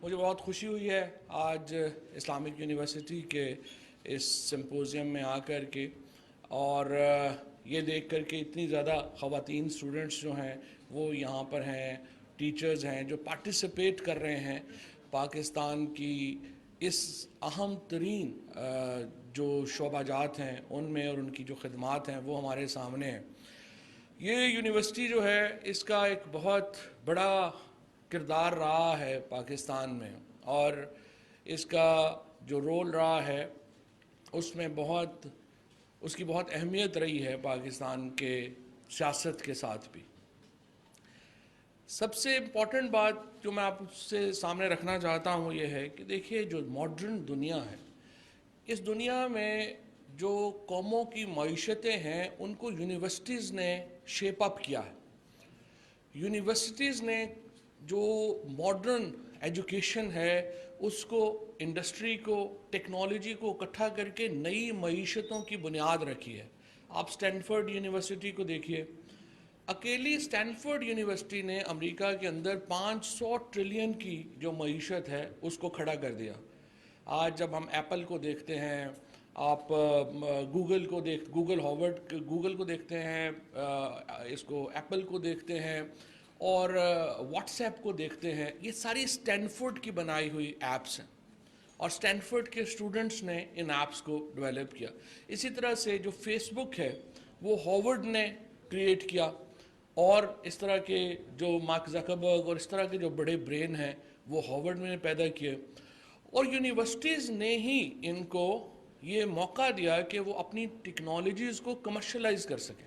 مجھے بہت خوشی ہوئی ہے آج اسلامک یونیورسٹی کے اس سمپوزیم میں آ کر کے اور یہ دیکھ کر کے اتنی زیادہ خواتین اسٹوڈنٹس جو ہیں وہ یہاں پر ہیں، ٹیچرز ہیں جو پارٹیسپیٹ کر رہے ہیں پاکستان کی اس اہم ترین جو شعبہ جات ہیں ان میں، اور ان کی جو خدمات ہیں وہ ہمارے سامنے ہیں۔ یہ یونیورسٹی جو ہے اس کا ایک بہت بڑا کردار رہا ہے پاکستان میں، اور اس کا جو رول رہا ہے اس میں اس کی بہت اہمیت رہی ہے پاکستان کے سیاست کے ساتھ بھی۔ سب سے امپورٹنٹ بات جو میں آپ سے سامنے رکھنا چاہتا ہوں یہ ہے کہ دیکھیے جو ماڈرن دنیا ہے، اس دنیا میں جو قوموں کی معیشتیں ہیں ان کو یونیورسٹیز نے شیپ اپ کیا ہے۔ یونیورسٹیز نے جو ماڈرن ایجوکیشن ہے اس کو، انڈسٹری کو، ٹیکنالوجی کو اکٹھا کر کے نئی معیشتوں کی بنیاد رکھی ہے۔ آپ سٹینفورڈ یونیورسٹی کو دیکھیے، اکیلی سٹینفورڈ یونیورسٹی نے امریکہ کے اندر 500 ٹریلین کی جو معیشت ہے اس کو کھڑا کر دیا۔ آج جب ہم ایپل کو دیکھتے ہیں، آپ گوگل کو دیکھتے ہیں، اس کو ایپل کو دیکھتے ہیں اور واٹس ایپ کو دیکھتے ہیں، یہ ساری سٹینفورڈ کی بنائی ہوئی ایپس ہیں اور سٹینفورڈ کے اسٹوڈنٹس نے ان ایپس کو ڈیولپ کیا۔ اسی طرح سے جو فیس بک ہے وہ ہارورڈ نے کریٹ کیا، اور اس طرح کے جو مارک زکربرگ اور اس طرح کے جو بڑے برین ہیں وہ ہارورڈ نے پیدا کیے، اور یونیورسٹیز نے ہی ان کو یہ موقع دیا کہ وہ اپنی ٹیکنالوجیز کو کمرشلائز کر سکیں۔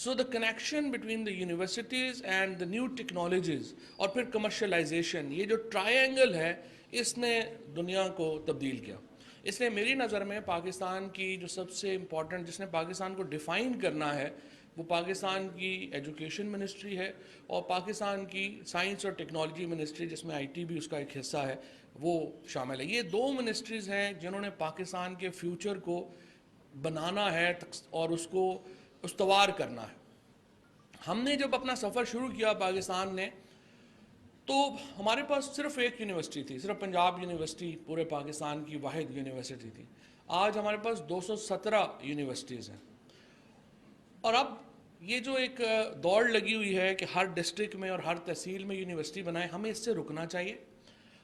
So the connection between the universities and the new technologies اور پھر کمرشلائزیشن، یہ جو ٹرائی اینگل ہے اس نے دنیا کو تبدیل کیا۔ اس لیے میری نظر میں پاکستان کی جو سب سے امپورٹنٹ، جس نے پاکستان کو ڈیفائن کرنا ہے، وہ پاکستان کی ایجوکیشن منسٹری ہے اور پاکستان کی سائنس اور ٹیکنالوجی منسٹری، جس میں IT بھی اس کا ایک حصہ ہے، وہ شامل ہے۔ یہ دو منسٹریز ہیں جنہوں نے پاکستان کے فیوچر کو بنانا ہے اور اس کو استوار کرنا ہے۔ ہم نے جب اپنا سفر شروع کیا پاکستان نے، تو ہمارے پاس صرف ایک یونیورسٹی تھی، صرف پنجاب یونیورسٹی پورے پاکستان کی واحد یونیورسٹی تھی۔ آج ہمارے پاس 217 یونیورسٹیز ہیں، اور اب یہ جو ایک دوڑ لگی ہوئی ہے کہ ہر ڈسٹرکٹ میں اور ہر تحصیل میں یونیورسٹی بنائیں، ہمیں اس سے رکنا چاہیے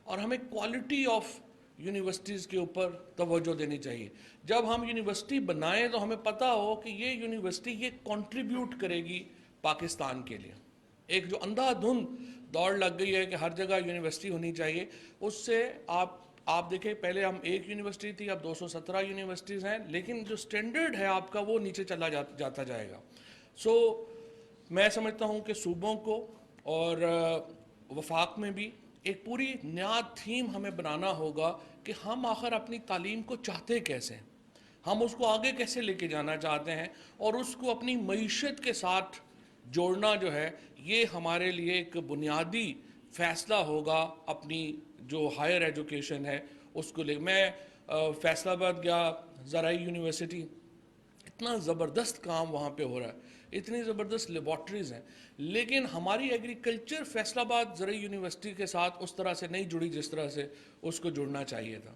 اور ہمیں کوالٹی آف یونیورسٹیز کے اوپر توجہ دینی چاہیے۔ جب ہم یونیورسٹی بنائیں تو ہمیں پتہ ہو کہ یہ یونیورسٹی یہ کنٹریبیوٹ کرے گی پاکستان کے لیے۔ ایک جو اندھا دھند دوڑ لگ گئی ہے کہ ہر جگہ یونیورسٹی ہونی چاہیے، اس سے آپ دیکھیں پہلے ہم ایک یونیورسٹی تھی، اب 217 یونیورسٹیز ہیں، لیکن جو سٹینڈرڈ ہے آپ کا وہ نیچے چلا جاتا جائے گا۔ میں سمجھتا ہوں کہ صوبوں کو اور وفاق میں بھی ایک پوری نیا تھیم ہمیں بنانا ہوگا کہ ہم آخر اپنی تعلیم کو چاہتے کیسے ہیں، ہم اس کو آگے کیسے لے کے جانا چاہتے ہیں، اور اس کو اپنی معیشت کے ساتھ جوڑنا جو ہے یہ ہمارے لیے ایک بنیادی فیصلہ ہوگا اپنی جو ہائر ایجوکیشن ہے اس کو لے۔ میں فیصل آباد گیا، زرعی یونیورسٹی، اتنا زبردست کام وہاں پہ ہو رہا ہے، اتنی زبردست لیبارٹریز ہیں، لیکن ہماری ایگریکلچر فیصل آباد زرعی یونیورسٹی کے ساتھ اس طرح سے نہیں جڑی جس طرح سے اس کو جڑنا چاہیے تھا۔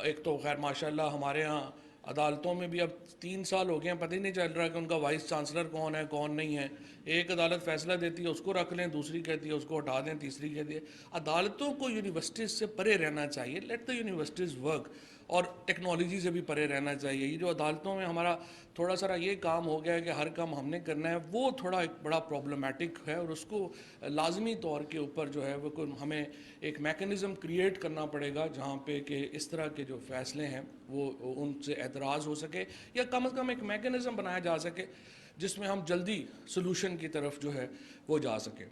ایک تو خیر ماشاءاللہ ہمارے ہاں عدالتوں میں بھی اب 3 سال ہو گئے ہیں، پتہ ہی نہیں چل رہا کہ ان کا وائس چانسلر کون ہے کون نہیں ہے۔ ایک عدالت فیصلہ دیتی ہے اس کو رکھ لیں، دوسری کہتی ہے اس کو ہٹا دیں، تیسری کہتی ہے۔ عدالتوں کو یونیورسٹیز سے پرے رہنا چاہیے، لیٹ دا یونیورسٹیز ورک، اور ٹیکنالوجی سے بھی پرے رہنا چاہیے۔ یہ جو عدالتوں میں ہمارا تھوڑا سا یہ کام ہو گیا ہے کہ ہر کام ہم نے کرنا ہے، وہ تھوڑا ایک بڑا پرابلمٹک ہے، اور اس کو لازمی طور کے اوپر جو ہے وہ ہمیں ایک میکنزم کریٹ کرنا پڑے گا جہاں پہ کہ اس طرح کے جو فیصلے ہیں وہ ان سے اعتراض ہو سکے، یا کم از کم ایک میکنزم بنایا جا سکے جس میں ہم جلدی سلوشن کی طرف جو ہے وہ جا سکیں۔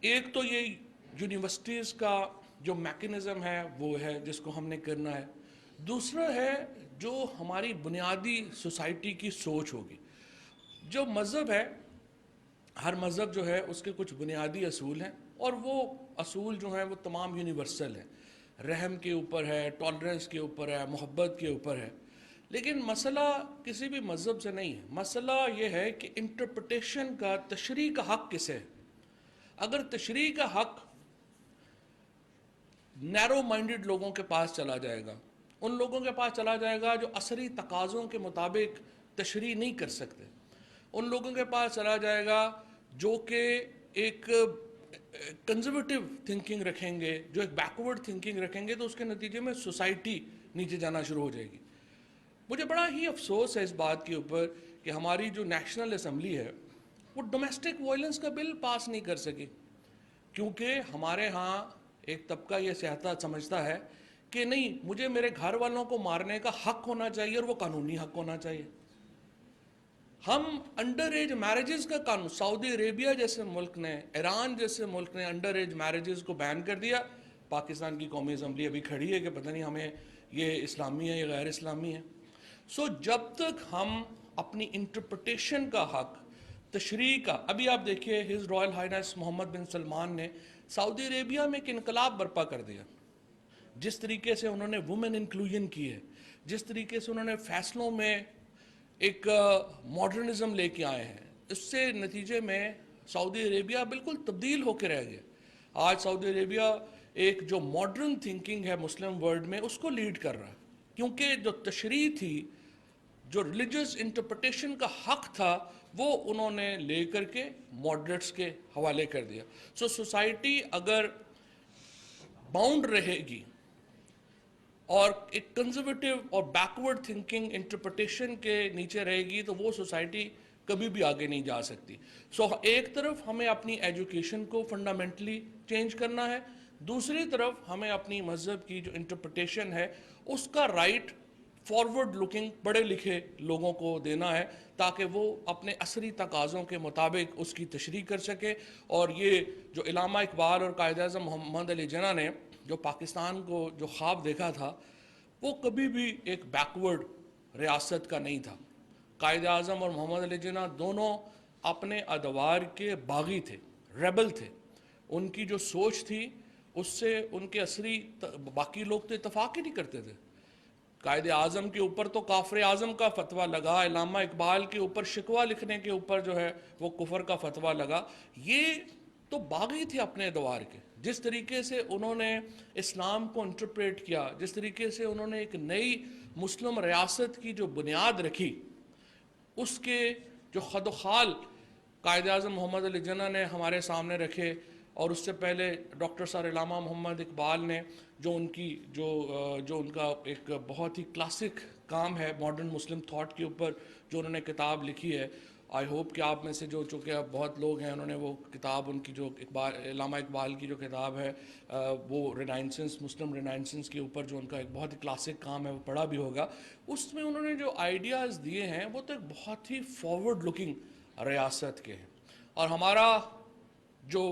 ایک تو یہ یونیورسٹیز کا جو میکنزم ہے وہ ہے جس کو ہم نے کرنا ہے، دوسرا ہے جو ہماری بنیادی سوسائٹی کی سوچ ہوگی۔ جو مذہب ہے، ہر مذہب جو ہے اس کے کچھ بنیادی اصول ہیں، اور وہ اصول جو ہیں وہ تمام یونیورسل ہیں، رحم کے اوپر ہے، ٹالرنس کے اوپر ہے، محبت کے اوپر ہے۔ لیکن مسئلہ کسی بھی مذہب سے نہیں ہے، مسئلہ یہ ہے کہ انٹرپریٹیشن کا، تشریح کا حق کسے ہے۔ اگر تشریح کا حق نैरो माइंडेड लोगों के पास चला जाएगा, उन लोगों के पास चला जाएगा जो असरी तकाज़ों के मुताबिक तशरीह नहीं कर सकते, उन लोगों के पास चला जाएगा जो कि एक कंजर्वेटिव थिंकिंग रखेंगे, जो एक बैकवर्ड थिंकिंग रखेंगे, तो उसके नतीजे में सोसाइटी नीचे जाना शुरू हो जाएगी। मुझे बड़ा ही अफसोस है इस बात के ऊपर कि हमारी जो नेशनल असम्बली है वो डोमेस्टिक वायलेंस का बिल पास नहीं कर सकी, क्योंकि हमारे यहाँ एक तबका ये समझता है कि नहीं, मुझे मेरे घर वालों को मारने का हक होना चाहिए और वो कानूनी हक होना चाहिए। हम अंडर एज मैरिजेस का कानून, सऊदी अरेबिया जैसे मुल्क ने, ईरान जैसे मुल्क ने अंडर एज मैरिजेस को बैन कर दिया। पाकिस्तान की कौमी असम्बली अभी खड़ी है कि पता नहीं हमें ये इस्लामी है या गैर इस्लामी है। सो जब तक हम अपनी इंटरप्रिटेशन का हक, तशरीह का, अभी आप देखिए हिज रॉयल हाइनेस मोहम्मद बिन सलमान ने सऊदी अरेबिया में एक इनकलाब बर्पा कर दिया। जिस तरीके से उन्होंने वुमेन इंक्लूजन की है, जिस तरीके से उन्होंने फैसलों में एक मॉडर्निज्म लेके आए हैं, इससे नतीजे में सऊदी अरेबिया बिल्कुल तब्दील होकर रह गया। आज सऊदी अरेबिया एक जो मॉडर्न थिंकिंग है मुस्लिम वर्ल्ड में उसको लीड कर रहा है, क्योंकि जो तशरीह थी, जो रिलीजियस इंटरप्रिटेशन का हक था, वो उन्होंने ले करके मॉडरेट्स के हवाले कर दिया। सो सोसाइटी अगर बाउंड रहेगी और एक कंजर्वेटिव और बैकवर्ड थिंकिंग इंटरप्रिटेशन के नीचे रहेगी तो वो सोसाइटी कभी भी आगे नहीं जा सकती। सो एक तरफ हमें अपनी एजुकेशन को फंडामेंटली चेंज करना है, दूसरी तरफ हमें अपनी मज़हब की जो इंटरप्रिटेशन है उसका राइट फॉरवर्ड लुकिंग पढ़े लिखे लोगों को देना है, ताकि वो अपने असरी तकाज़ों के मुताबिक उसकी तशरीह कर सके। और ये जो इलामा इकबाल और कायद-ए-आज़म मोहम्मद अली जिन्ना ने जो पाकिस्तान को जो ख्वाब देखा था, वो कभी भी एक बैकवर्ड रियासत का नहीं था। कायद-ए-आज़म और मोहम्मद अली जिन्ना दोनों अपने अदवार के बागी थे, रेबल थे। उनकी जो सोच थी उससे उनके असरी बाकी लोग तो इतफाक़ ही नहीं करते थे। कायदे आज़म के ऊपर तो काफ़िर आज़म का फतवा लगा, इलामा इकबाल के ऊपर शिकवा लिखने के ऊपर जो है वो कुफर का फतवा लगा। ये तो बागी थे अपने दवार के। जिस तरीके से उन्होंने इस्लाम को इंटरप्रेट किया, जिस तरीके से उन्होंने एक नई मुस्लिम रियासत की जो बुनियाद रखी, उसके जो खदोखाल कायद आज़म मोहम्मद अली जिन्ना ने हमारे सामने रखे, और उससे पहले डॉक्टर सर इलामा मोहम्मद इकबाल ने जो उनका एक बहुत ही क्लासिक काम है मॉडर्न मुस्लिम थॉट के ऊपर जो उन्होंने किताब लिखी है। आई होप कि आप में से जो चूँकि अब बहुत लोग हैं उन्होंने वो किताब, उनकी जो इलामा इकबाल की जो किताब है वो रिनाइंसेंस, मुस्लिम रिनाइंसेंस के ऊपर जो उनका एक बहुत ही क्लासिक काम है वो पढ़ा भी होगा। उसमें उन्होंने जो आइडियाज़ दिए हैं वो तो एक बहुत ही फॉरवर्ड लुकिंग रियासत के हैं। और हमारा जो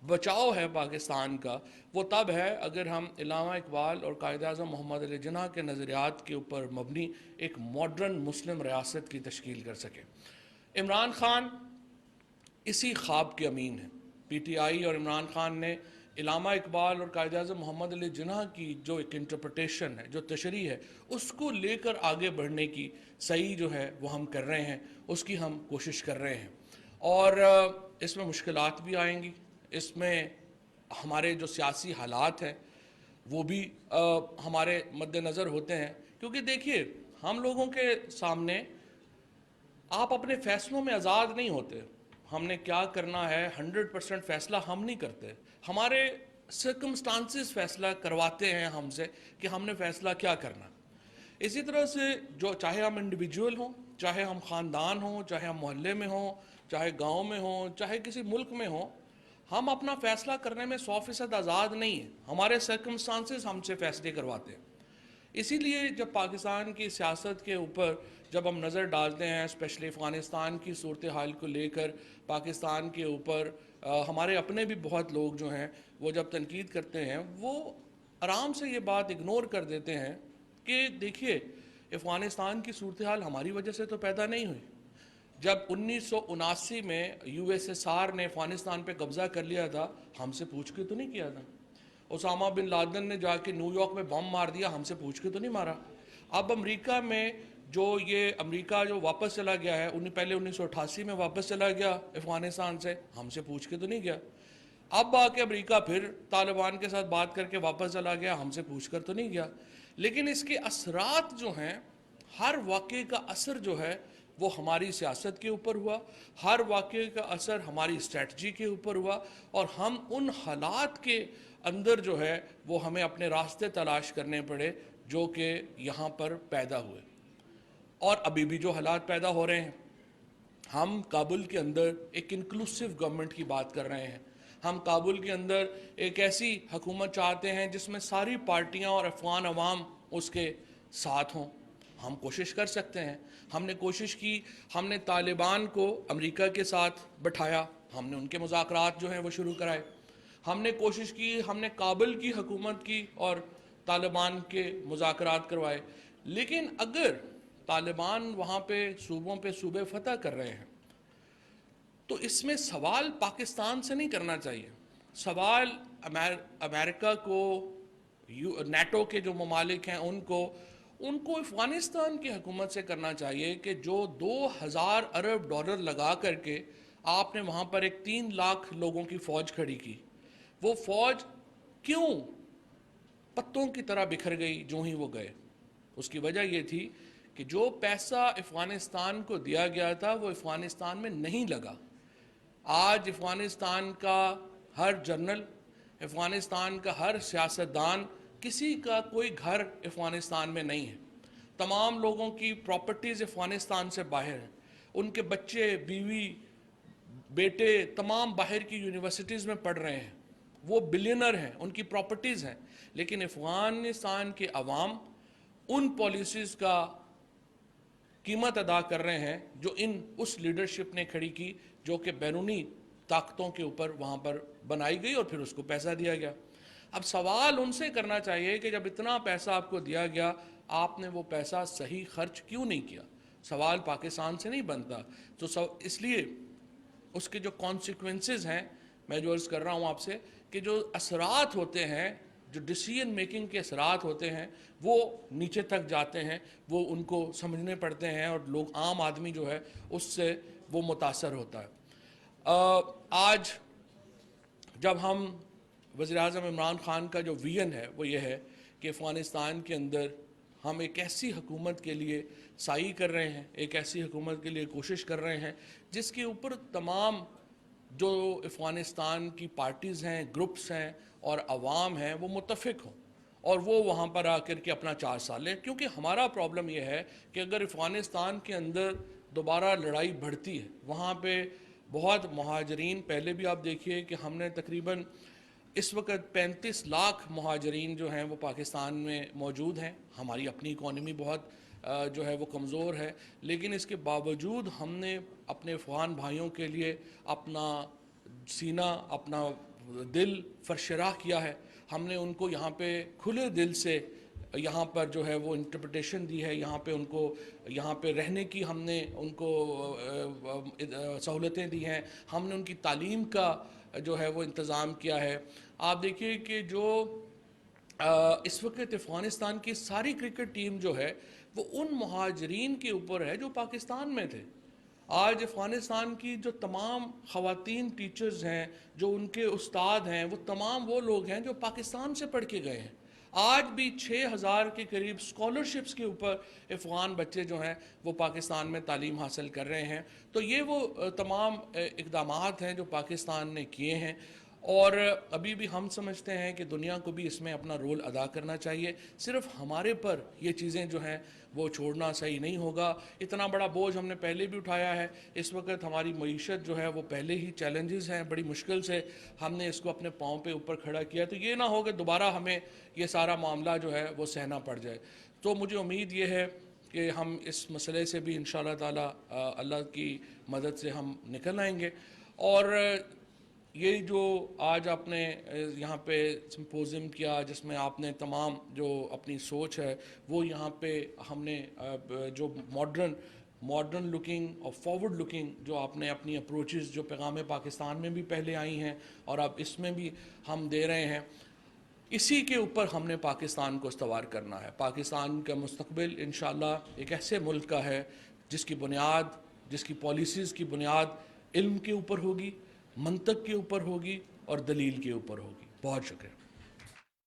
बचाव है पाकिस्तान का वो तब है अगर हम इलामा इकबाल और कायद-ए-आज़म मोहम्मद अली जिन्ना के नज़रियात के ऊपर मबनी एक मॉडर्न मुस्लिम रियासत की तश्कील कर सकें। इमरान ख़ान इसी ख्वाब के अमीन हैं। PTI और इमरान ख़ान ने इलामा इकबाल और कायद-ए-आज़म मोहम्मद अली जिन्ना की जो एक इंटरप्रिटेशन है, जो तशरीह है, उसको लेकर आगे बढ़ने की सही जो है वो हम कर रहे हैं, उसकी हम कोशिश कर रहे हैं। और इसमें मुश्किलात भी आएंगी, इसमें हमारे जो सियासी हालात हैं वो भी हमारे मद्देनज़र होते हैं। क्योंकि देखिए, हम लोगों के सामने आप अपने फ़ैसलों में आज़ाद नहीं होते। हमने क्या करना है 100% फ़ैसला हम नहीं करते, हमारे सर्कमस्टांसेस फ़ैसला करवाते हैं हमसे कि हमने फ़ैसला क्या करना। इसी तरह से जो चाहे हम इंडिविजुअल हों, चाहे हम ख़ानदान हों, चाहे हम मोहल्ले में हों, चाहे गाँव में हों, चाहे किसी मुल्क में हों, हम अपना फ़ैसला करने में 100% आज़ाद नहीं है, हमारे सर्कमस्टांसेस हमसे फ़ैसले करवाते हैं। इसीलिए जब पाकिस्तान की सियासत के ऊपर जब हम नज़र डालते हैं, स्पेशली अफ़गानिस्तान की सूरत हाल को लेकर, पाकिस्तान के ऊपर हमारे अपने भी बहुत लोग जो हैं वो जब तनकीद करते हैं वो आराम से ये बात इग्नोर कर देते हैं कि देखिए, अफ़गानिस्तान की सूरत हाल हमारी वजह से तो पैदा नहीं हुई। जब 1979 में USSR ने अफ़गानिस्तान पे कब्ज़ा कर लिया था, हमसे पूछ के तो नहीं किया था। ओसामा बिन लादेन ने जाके न्यूयॉर्क में बम मार दिया, हमसे पूछ के तो नहीं मारा। अब अमेरिका में अमेरिका जो वापस चला गया है, पहले 1988 में वापस चला गया अफ़गानिस्तान से, हमसे पूछ के तो नहीं गया। اب आके अमेरिका फिर तालिबान के साथ बात करके वापस चला गया, हमसे पूछ कर तो नहीं गया। लेकिन इसके असरात जो हैं, हर वाक़े का असर जो है वो हमारी सियासत के ऊपर हुआ, हर वाक़े का असर हमारी स्ट्रेटजी के ऊपर हुआ, और हम उन हालात के अंदर जो है वो हमें अपने रास्ते तलाश करने पड़े जो कि यहाँ पर पैदा हुए। और अभी भी जो हालात पैदा हो रहे हैं, हम काबुल के अंदर एक इंक्लूसिव गवर्नमेंट की बात कर रहे हैं। हम काबुल के अंदर एक ऐसी हुकूमत चाहते हैं जिसमें सारी पार्टियां और अफगान अवाम उसके साथ हों। हम कोशिश कर सकते हैं, हमने कोशिश की, हमने तालिबान को अमेरिका के साथ बिठाया, हमने उनके मुज़ाकरात जो हैं वो शुरू कराए, हमने कोशिश की, हमने काबुल की हुकूमत की और तालिबान के मुज़ाकरात करवाए। लेकिन अगर तालिबान वहाँ पे सूबे फतह कर रहे हैं तो इसमें सवाल पाकिस्तान से नहीं करना चाहिए, सवाल अमेरिका को, नेटो के जो ममालिक हैं उनको अफ़गानिस्तान की हुकूमत से करना चाहिए कि जो 2000 अरब डॉलर लगा करके आपने वहाँ पर एक 3 लाख लोगों की फ़ौज खड़ी की, वो फ़ौज क्यों पत्तों की तरह बिखर गई जो ही वो गए? उसकी वजह ये थी कि जो पैसा अफ़गानिस्तान को दिया गया था वो अफ़गानिस्तान में नहीं लगा। आज अफ़गानिस्तान का हर जनरल, अफ़गानिस्तान का हर सियासतदान, किसी का कोई घर अफ़गानिस्तान में नहीं है। तमाम लोगों की प्रॉपर्टीज़ अफ़गानिस्तान से बाहर हैं, उनके बच्चे, बीवी, बेटे तमाम बाहर की यूनिवर्सिटीज़ में पढ़ रहे हैं, वो बिलियनर हैं, उनकी प्रॉपर्टीज़ हैं। लेकिन अफ़गानिस्तान के अवाम उन पॉलिसीज़ का कीमत अदा कर रहे हैं जो उस लीडरशिप ने खड़ी की, जो कि बैरूनी ताकतों के ऊपर वहाँ पर बनाई गई और फिर उसको पैसा दिया गया। अब सवाल उनसे करना चाहिए कि जब इतना पैसा आपको दिया गया, आपने वो पैसा सही खर्च क्यों नहीं किया? सवाल पाकिस्तान से नहीं बनता। तो इसलिए उसके जो कॉन्सिक्वेंसेस हैं, मैं जो अर्ज़ कर रहा हूँ आपसे, कि जो असरात होते हैं, जो डिसीजन मेकिंग के असरात होते हैं, वो नीचे तक जाते हैं, वो उनको समझने पड़ते हैं, और लोग, आम आदमी जो है उससे वो मुतासर होता है। आज जब हम वज़ीर-ए-आज़म इमरान ख़ान का जो विज़न है वो ये है कि अफ़गानिस्तान के अंदर हम एक ऐसी हुकूमत के लिए साई कर रहे हैं, एक ऐसी हुकूमत के लिए कोशिश कर रहे हैं जिसके ऊपर तमाम जो अफ़गानिस्तान की पार्टीज़ हैं, ग्रुप्स हैं और अवाम हैं वो मुत्तफ़िक हों और वो वहाँ पर आकर के अपना 4 साल लें। क्योंकि हमारा प्रॉब्लम ये है कि अगर अफ़गानिस्तान के अंदर दोबारा लड़ाई बढ़ती है, वहाँ पे बहुत महाजरीन, पहले भी आप देखिए कि हमने तकरीबन इस वक्त 35 लाख महाजरीन जो हैं वो पाकिस्तान में मौजूद हैं। हमारी अपनी इकॉनमी बहुत जो है वो कमज़ोर है, लेकिन इसके बावजूद हमने अपने अफ़गान भाइयों के लिए अपना सीना, अपना दिल फरशराह किया है। हमने उनको यहाँ पे खुले दिल से यहाँ पर जो है वो इंटरप्रिटेशन दी है, यहाँ पे उनको यहाँ पे रहने की हमने उनको सहूलतें दी हैं, हमने उनकी तालीम का जो है वो इंतज़ाम किया है। आप देखिए कि जो इस वक्त अफ़गानिस्तान की सारी क्रिकेट टीम जो है वो उन महाजरीन के ऊपर है जो पाकिस्तान में थे। आज अफ़गानिस्तान की जो तमाम ख़वातीन टीचर्स हैं, जो उनके उस्ताद हैं, वो तमाम वो लोग हैं जो पाकिस्तान से पढ़ के गए हैं। आज भी 6000 के करीब स्कॉलरशिप्स के ऊपर अफ़गान बच्चे जो हैं वो पाकिस्तान में तालीम हासिल कर रहे हैं। तो ये वो तमाम इक़दामात हैं जो पाकिस्तान ने किए हैं, और अभी भी हम समझते हैं कि दुनिया को भी इसमें अपना रोल अदा करना चाहिए। सिर्फ हमारे पर ये चीज़ें जो हैं वो छोड़ना सही नहीं होगा। इतना बड़ा बोझ हमने पहले भी उठाया है। इस वक्त हमारी मईशत जो है वो पहले ही चैलेंजेस हैं, बड़ी मुश्किल से हमने इसको अपने पाँव पे ऊपर खड़ा किया। तो ये ना हो कि दोबारा हमें ये सारा मामला जो है वो सहना पड़ जाए। तो मुझे उम्मीद ये है कि हम इस मसले से भी इंशाअल्लाह ताला अल्लाह की मदद से हम निकल आएंगे। और ये जो आज आपने यहाँ पे सिंपोजियम किया, जिसमें आपने तमाम जो अपनी सोच है वो यहाँ पे हमने जो मॉडर्न लुकिंग और फॉरवर्ड लुकिंग जो आपने अपनी अप्रोचेस जो पैगाम पाकिस्तान में भी पहले आई हैं और अब इसमें भी हम दे रहे हैं, इसी के ऊपर हमने पाकिस्तान को इस्तवार करना है। पाकिस्तान का मुस्तकबिल इंशाअल्लाह एक ऐसे मुल्क का है जिसकी बुनियाद, जिसकी पॉलिसीज़ की बुनियाद इल्म के ऊपर होगी, मंतक के ऊपर होगी اور دلیل کے اوپر ہوگی. بہت شکریہ.